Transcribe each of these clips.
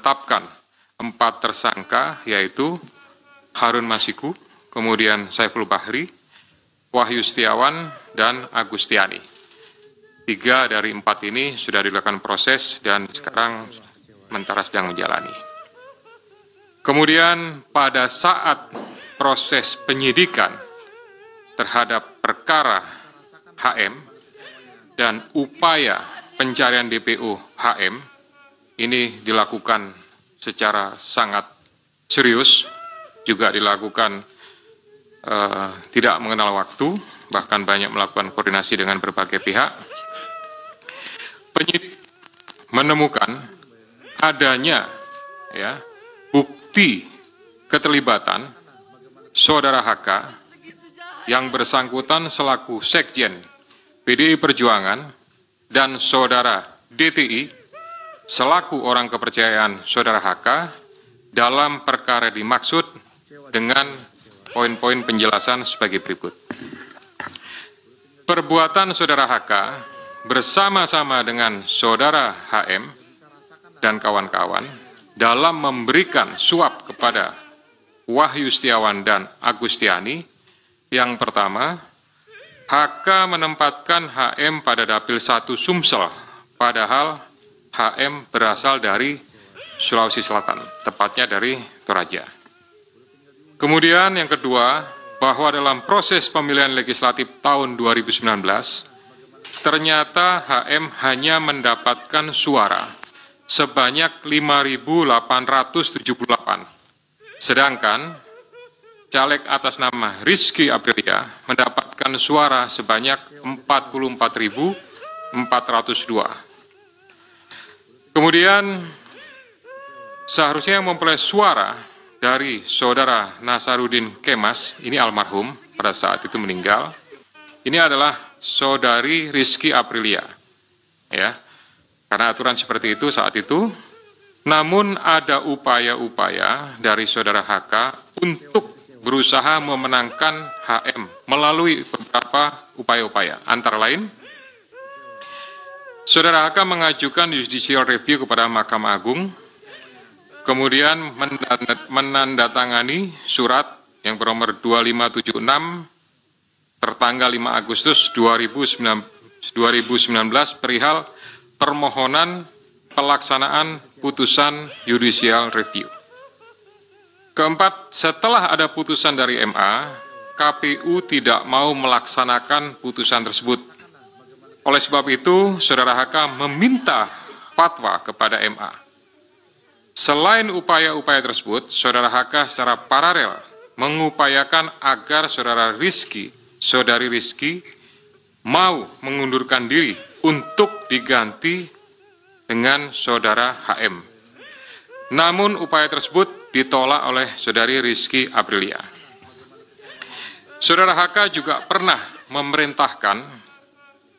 menetapkan 4 tersangka, yaitu Harun Masiku, kemudian Saiful Bahri, Wahyu Setiawan, dan Agustiani. 3 dari 4 ini sudah dilakukan proses dan sekarang sementara sedang menjalani. Kemudian pada saat proses penyidikan terhadap perkara HM dan upaya pencarian DPO HM ini dilakukan secara sangat serius, juga dilakukan tidak mengenal waktu, bahkan banyak melakukan koordinasi dengan berbagai pihak. Penyidik menemukan adanya bukti keterlibatan Saudara HK yang bersangkutan selaku Sekjen PDI Perjuangan dan Saudara DTI selaku orang kepercayaan Saudara HK dalam perkara dimaksud dengan poin-poin penjelasan sebagai berikut. Perbuatan Saudara HK bersama-sama dengan Saudara HM dan kawan-kawan dalam memberikan suap kepada Wahyu Setiawan dan Agustiani. Yang pertama, HK menempatkan HM pada Dapil 1 Sumsel, padahal HM berasal dari Sulawesi Selatan, tepatnya dari Toraja. Kemudian yang kedua, bahwa dalam proses pemilihan legislatif tahun 2019, ternyata HM hanya mendapatkan suara sebanyak 5.878, sedangkan caleg atas nama Rizky Aprilia mendapatkan suara sebanyak 44.402. Kemudian seharusnya yang memperoleh suara dari Saudara Nasaruddin Kemas, ini almarhum pada saat itu meninggal, ini adalah Saudari Rizky Aprilia, karena aturan seperti itu saat itu. Namun ada upaya-upaya dari Saudara HK untuk berusaha memenangkan HM melalui beberapa upaya-upaya. Antara lain, Saudara HK mengajukan judicial review kepada Mahkamah Agung, kemudian menandatangani surat yang bernomor 2576 tertanggal 5 Agustus 2019 perihal permohonan pelaksanaan putusan judicial review. Keempat, setelah ada putusan dari MA, KPU tidak mau melaksanakan putusan tersebut. Oleh sebab itu, Saudara HK meminta fatwa kepada MA. Selain upaya-upaya tersebut, Saudara HK secara paralel mengupayakan agar Saudari Rizky mau mengundurkan diri untuk diganti dengan Saudara HM. Namun upaya tersebut ditolak oleh Saudari Rizky Aprilia. Saudara HK juga pernah memerintahkan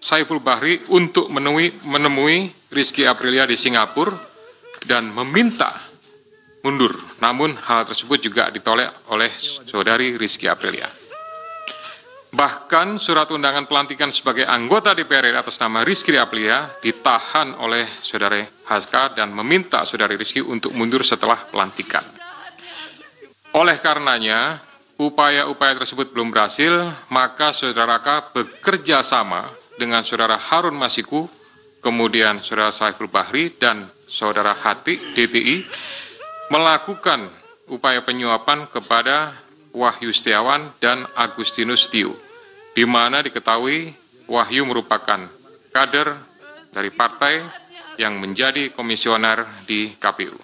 Saiful Bahri untuk menemui Rizky Aprilia di Singapura dan meminta mundur. Namun hal tersebut juga ditolak oleh Saudari Rizky Aprilia. Bahkan surat undangan pelantikan sebagai anggota DPR atas nama Rizky Aprilia ditahan oleh Saudara HK dan meminta Saudari Rizky untuk mundur setelah pelantikan. Oleh karenanya, upaya-upaya tersebut belum berhasil, maka Saudara HK bekerja sama dengan Saudara Harun Masiku, kemudian Saudara Saiful Bahri dan Saudara DTI melakukan upaya penyuapan kepada Wahyu Setiawan dan Agustinus Tio, di mana diketahui Wahyu merupakan kader dari partai yang menjadi komisioner di KPU.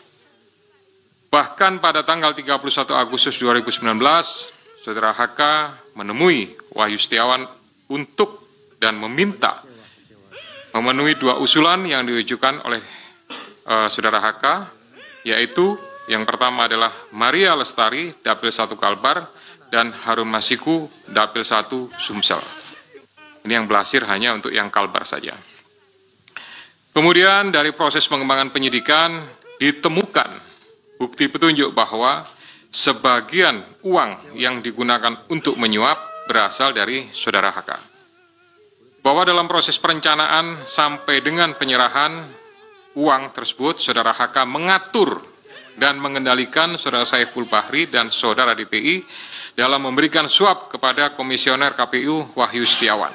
Bahkan pada tanggal 31 Agustus 2019, Saudara HK menemui Wahyu Setiawan untuk dan meminta memenuhi 2 usulan yang diajukan oleh Saudara HK, yaitu yang pertama adalah Maria Lestari, Dapil 1 Kalbar, dan Harun Masiku, Dapil 1 Sumsel. Ini yang berhasil hanya untuk yang Kalbar saja. Kemudian dari proses pengembangan penyidikan ditemukan bukti petunjuk bahwa sebagian uang yang digunakan untuk menyuap berasal dari Saudara HK. Bahwa dalam proses perencanaan sampai dengan penyerahan, uang tersebut, Saudara HK mengatur dan mengendalikan Saudara Saiful Bahri dan Saudara DTI dalam memberikan suap kepada Komisioner KPU Wahyu Setiawan.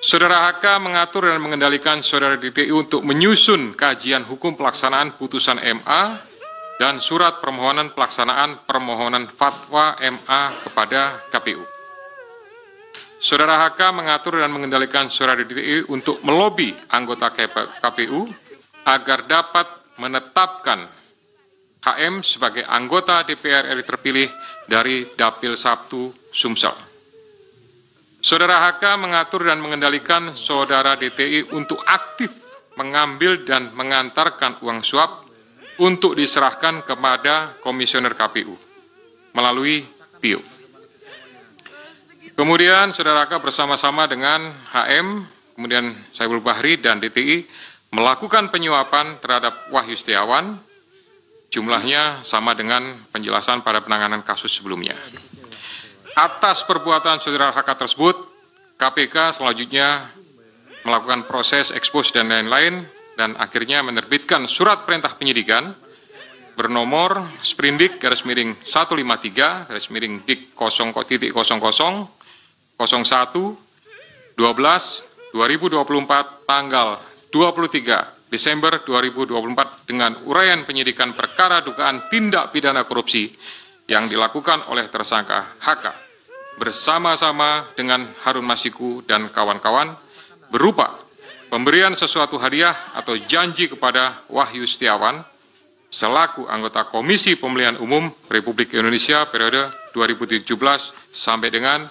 Saudara HK mengatur dan mengendalikan Saudara DTI untuk menyusun kajian hukum pelaksanaan putusan MA dan surat permohonan pelaksanaan permohonan fatwa MA kepada KPU. Saudara HK mengatur dan mengendalikan Saudara DTI untuk melobi anggota KPU agar dapat menetapkan HM sebagai anggota DPR RI terpilih dari Dapil 1 Sumsel. Saudara HK mengatur dan mengendalikan Saudara DTI untuk aktif mengambil dan mengantarkan uang suap untuk diserahkan kepada Komisioner KPU melalui TIO. Kemudian Saudara HK bersama-sama dengan HM, kemudian Saiful Bahri dan DTI melakukan penyuapan terhadap Wahyu Setiawan, jumlahnya sama dengan penjelasan pada penanganan kasus sebelumnya. Atas perbuatan Saudara HK tersebut, KPK selanjutnya melakukan proses ekspos dan lain-lain, dan akhirnya menerbitkan surat perintah penyidikan bernomor Sprindik /153/Dik 0.0001/12/2024 tanggal 23 Desember 2024 dengan uraian penyidikan perkara dugaan tindak pidana korupsi yang dilakukan oleh tersangka HK bersama-sama dengan Harun Masiku dan kawan-kawan berupa pemberian sesuatu hadiah atau janji kepada Wahyu Setiawan selaku anggota Komisi Pemilihan Umum Republik Indonesia periode 2017 sampai dengan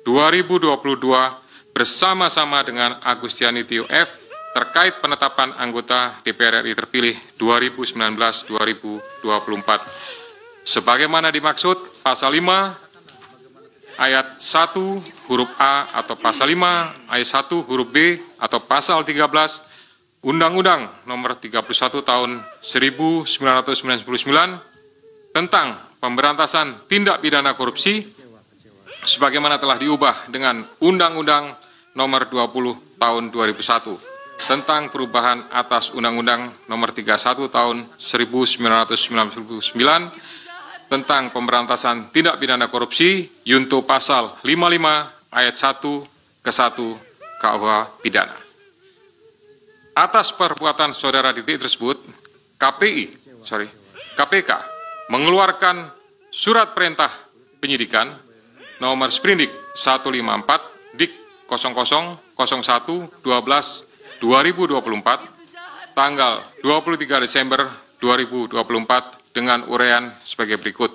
2022 bersama-sama dengan Agustiani Tio F terkait penetapan anggota DPR RI terpilih 2019-2024. Sebagaimana dimaksud pasal 5 ayat 1 huruf A atau pasal 5 ayat 1 huruf B atau pasal 13 Undang-Undang Nomor 31 Tahun 1999 tentang pemberantasan tindak pidana korupsi sebagaimana telah diubah dengan Undang-Undang Nomor 20 Tahun 2001 tentang perubahan atas Undang-Undang Nomor 31 Tahun 1999 tentang pemberantasan tindak pidana korupsi yunto pasal 55 ayat 1 ke 1 KUH pidana. Atas perbuatan Saudara DTI tersebut, KPK mengeluarkan surat perintah penyidikan nomor Sprindik 154 Dik 0001/12/2024 tanggal 23 Desember 2024 dengan uraian sebagai berikut.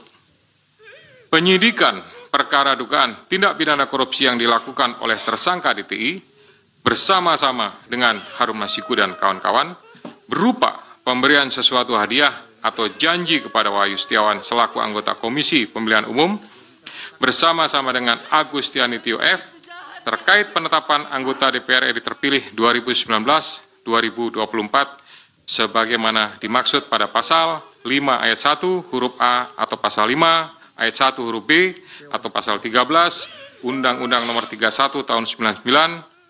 Penyidikan perkara dugaan tindak pidana korupsi yang dilakukan oleh tersangka DTI bersama-sama dengan Harun Masiku dan kawan-kawan berupa pemberian sesuatu hadiah atau janji kepada Wahyu Setiawan selaku anggota Komisi Pemilihan Umum bersama-sama dengan Agustiani Tio F terkait penetapan anggota DPR RI terpilih 2019-2024 sebagaimana dimaksud pada pasal 5 ayat 1 huruf A atau pasal 5 ayat 1 huruf B atau pasal 13 Undang-Undang Nomor 31 Tahun 99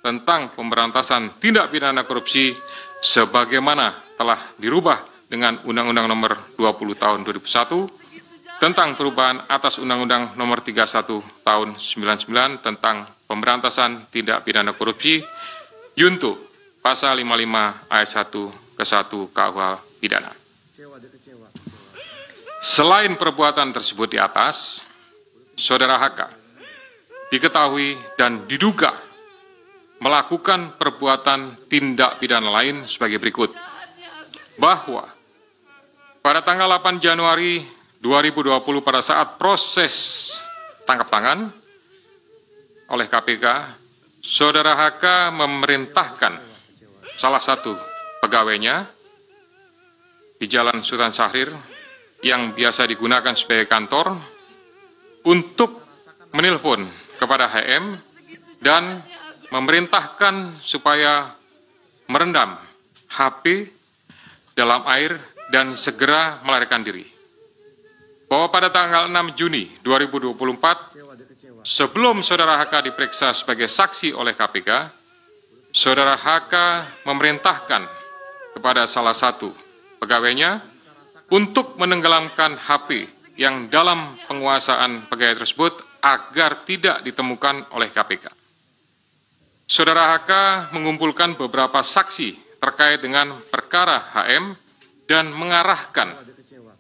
tentang pemberantasan tindak pidana korupsi sebagaimana telah dirubah dengan Undang-Undang Nomor 20 Tahun 2001 tentang perubahan atas Undang-Undang Nomor 31 Tahun 99 tentang pemberantasan tindak pidana korupsi yunto pasal 55 ayat 1 ke 1 KUH pidana. Selain perbuatan tersebut di atas, Saudara HK diketahui dan diduga melakukan perbuatan tindak pidana lain sebagai berikut. Bahwa pada tanggal 8 Januari 2020 pada saat proses tangkap tangan oleh KPK, Saudara HK memerintahkan salah satu pegawainya di Jalan Sultan Syahrir yang biasa digunakan sebagai kantor untuk menelpon kepada HM dan memerintahkan supaya merendam HP dalam air dan segera melarikan diri. Bahwa pada tanggal 6 Juni 2024, sebelum Saudara HK diperiksa sebagai saksi oleh KPK, Saudara HK memerintahkan kepada salah satu pegawainya untuk menenggelamkan HP yang dalam penguasaan pegawai tersebut agar tidak ditemukan oleh KPK. Saudara HK mengumpulkan beberapa saksi terkait dengan perkara HM dan mengarahkan,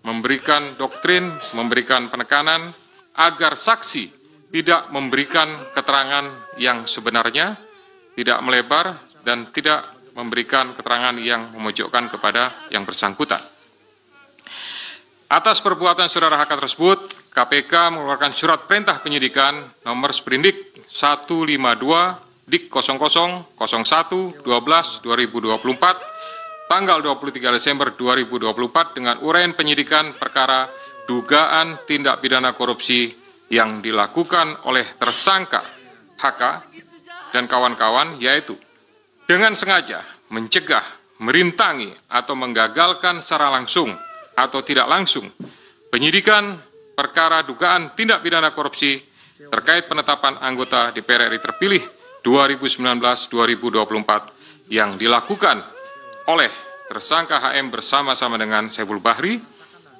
memberikan doktrin, memberikan penekanan agar saksi tidak memberikan keterangan yang sebenarnya, tidak melebar, dan tidak memberikan keterangan yang memojokkan kepada yang bersangkutan. Atas perbuatan saudara HK tersebut, KPK mengeluarkan surat perintah penyidikan nomor Sprindik 152 Dik 0001 12 2024 tanggal 23 Desember 2024 dengan uraian penyidikan perkara dugaan tindak pidana korupsi yang dilakukan oleh tersangka HK dan kawan-kawan, yaitu dengan sengaja mencegah, merintangi, atau menggagalkan secara langsung atau tidak langsung penyidikan perkara dugaan tindak pidana korupsi terkait penetapan anggota DPR RI terpilih 2019-2024 yang dilakukan oleh tersangka HM bersama-sama dengan Saiful Bahri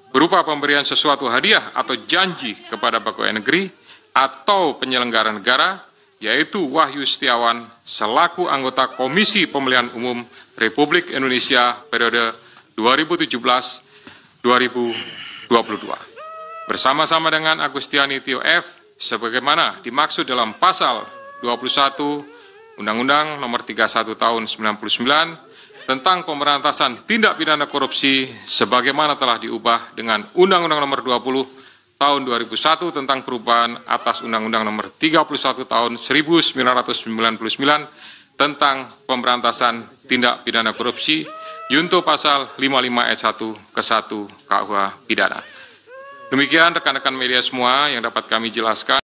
berupa pemberian sesuatu hadiah atau janji kepada pegawai negeri atau penyelenggara negara, yaitu Wahyu Setiawan selaku anggota Komisi Pemilihan Umum Republik Indonesia periode 2017-2022. Bersama-sama dengan Agustiani Tio F. sebagaimana dimaksud dalam pasal 21 Undang-Undang Nomor 31 Tahun 99 tentang pemberantasan tindak pidana korupsi sebagaimana telah diubah dengan Undang-Undang Nomor 20 Tahun 2001 tentang perubahan atas Undang-Undang Nomor 31 Tahun 1999 tentang pemberantasan tindak pidana korupsi Yunto pasal 55 ayat 1 ke 1 KUH Pidana. Demikian rekan-rekan media semua yang dapat kami jelaskan.